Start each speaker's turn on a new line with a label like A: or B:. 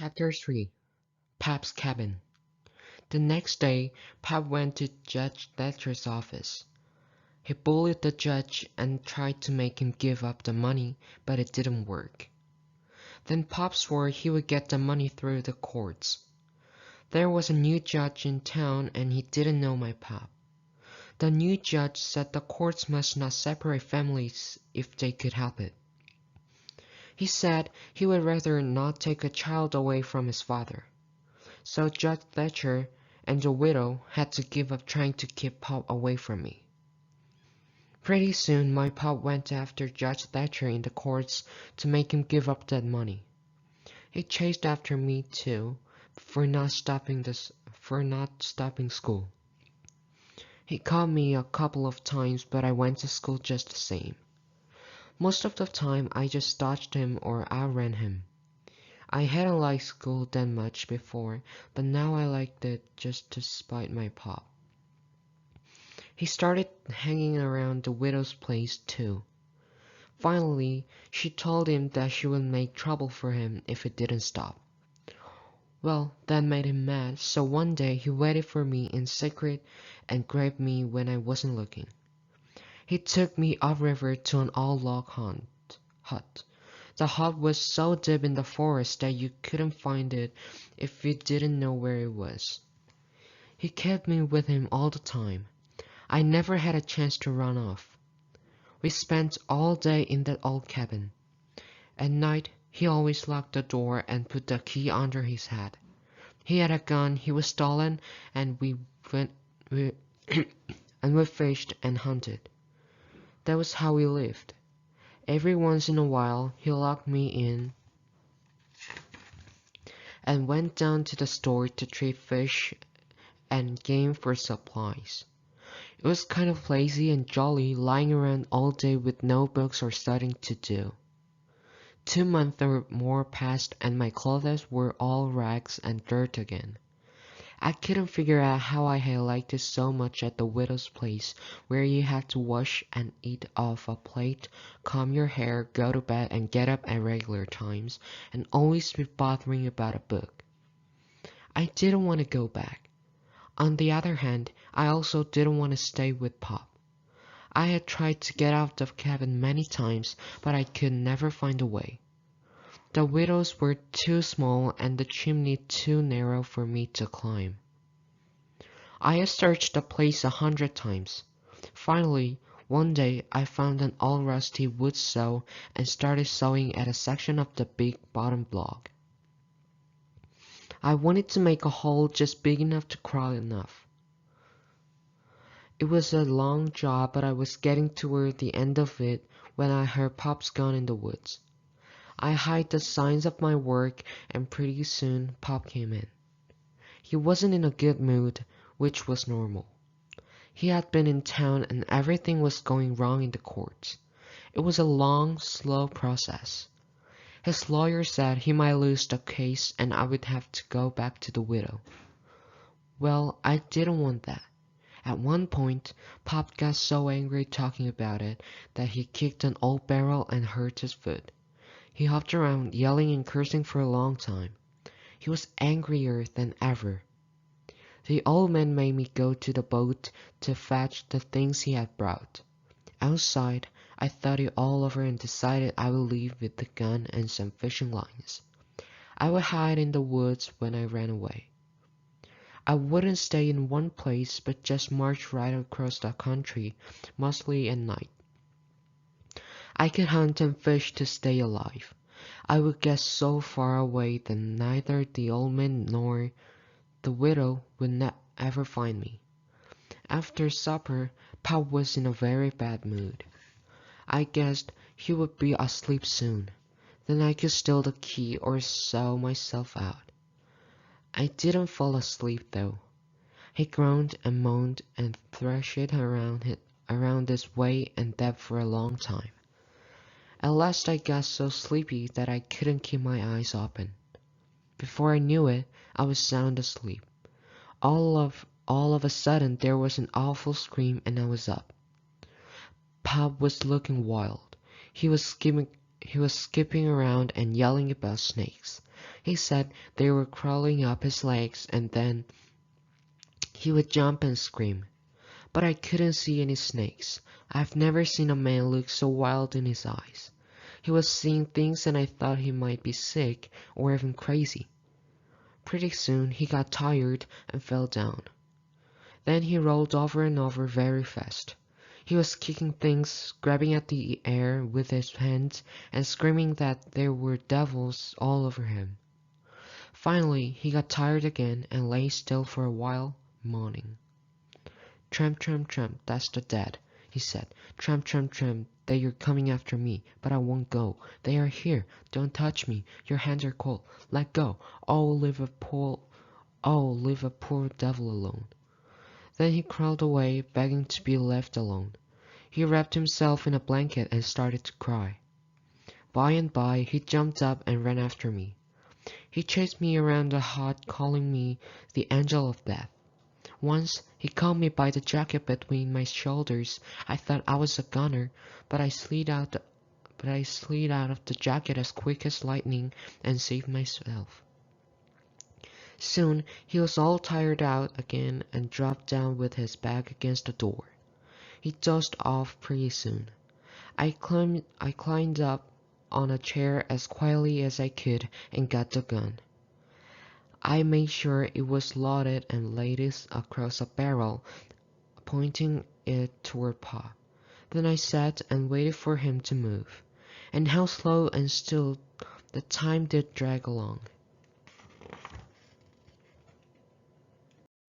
A: Chapter 3. Paps Cabin. The next day, Pap went to Judge Thatcher's office. He bullied the judge and tried to make him give up the money, but it didn't work. Then Pop swore he would get the money through the courts. There was a new judge in town and he didn't know my Pap. The new judge said the courts must not separate families if they could help it. He said he would rather not take a child away from his father. So Judge Thatcher and the widow had to give up trying to keep Pop away from me. Pretty soon my Pop went after Judge Thatcher in the courts to make him give up that money. He chased after me too for not stopping school. He caught me a couple of times, but I went to school just the same. Most of the time I just dodged him or outran him. I hadn't liked school that much before, but now I liked it just to spite my Pop. He started hanging around the widow's place too. Finally, she told him that she would make trouble for him if he didn't stop. Well, that made him mad, so one day he waited for me in secret and grabbed me when I wasn't looking. He took me upriver to an all-log hut. The hut was so deep in the forest that you couldn't find it if you didn't know where it was. He kept me with him all the time. I never had a chance to run off. We spent all day in that old cabin. At night, he always locked the door and put the key under his head. He had a gun he was stolen, and we fished and hunted. That was how we lived. Every once in a while, he locked me in and went down to the store to trade fish and game for supplies. It was kind of lazy and jolly lying around all day with no books or studying to do. 2 months or more passed and my clothes were all rags and dirt again. I couldn't figure out how I had liked it so much at the widow's place, where you had to wash and eat off a plate, comb your hair, go to bed and get up at regular times, and always be bothering about a book. I didn't want to go back. On the other hand, I also didn't want to stay with Pop. I had tried to get out of the cabin many times, but I could never find a way. The windows were too small and the chimney too narrow for me to climb. I had searched the place 100 times. Finally, one day I found an old rusty wood saw and started sawing at a section of the big bottom block. I wanted to make a hole just big enough to crawl enough. It was a long job, but I was getting toward the end of it when I heard Pop's gun in the woods. I hid the signs of my work, and pretty soon Pop came in. He wasn't in a good mood, which was normal. He had been in town and everything was going wrong in the courts. It was a long, slow process. His lawyer said he might lose the case and I would have to go back to the widow. Well, I didn't want that. At one point, Pop got so angry talking about it that he kicked an old barrel and hurt his foot. He hopped around yelling and cursing for a long time. He was angrier than ever. The old man made me go to the boat to fetch the things he had brought. Outside, I thought it all over and decided I would leave with the gun and some fishing lines. I would hide in the woods when I ran away. I wouldn't stay in one place but just march right across the country, mostly at night. I could hunt and fish to stay alive. I would get so far away that neither the old man nor the widow would ever find me. After supper, Pop was in a very bad mood. I guessed he would be asleep soon. Then I could steal the key or saw myself out. I didn't fall asleep though. He groaned and moaned and thrashed around this way and that for a long time. At last I got so sleepy that I couldn't keep my eyes open. Before I knew it, I was sound asleep. All of a sudden there was an awful scream and I was up. Pop was looking wild. He was skipping around and yelling about snakes. He said they were crawling up his legs and then he would jump and scream. But I couldn't see any snakes. I've never seen a man look so wild in his eyes. He was seeing things and I thought he might be sick or even crazy. Pretty soon he got tired and fell down. Then he rolled over and over very fast. He was kicking things, grabbing at the air with his hands, and screaming that there were devils all over him. Finally, he got tired again and lay still for a while, moaning. "Tramp, tramp, tramp, that's the dead," he said. "Tramp, tramp, tramp, they are coming after me, but I won't go. They are here. Don't touch me. Your hands are cold. Let go. Oh, leave a poor devil alone." Then he crawled away, begging to be left alone. He wrapped himself in a blanket and started to cry. By and by, he jumped up and ran after me. He chased me around the hut, calling me the Angel of Death. Once, he caught me by the jacket between my shoulders. I thought I was a gunner, but I slid out of the jacket as quick as lightning and saved myself. Soon he was all tired out again and dropped down with his back against the door. He dozed off pretty soon. I climbed up on a chair as quietly as I could and got the gun. I made sure it was loaded and laid it across a barrel, pointing it toward Pa. Then I sat and waited for him to move. And how slow and still the time did drag along.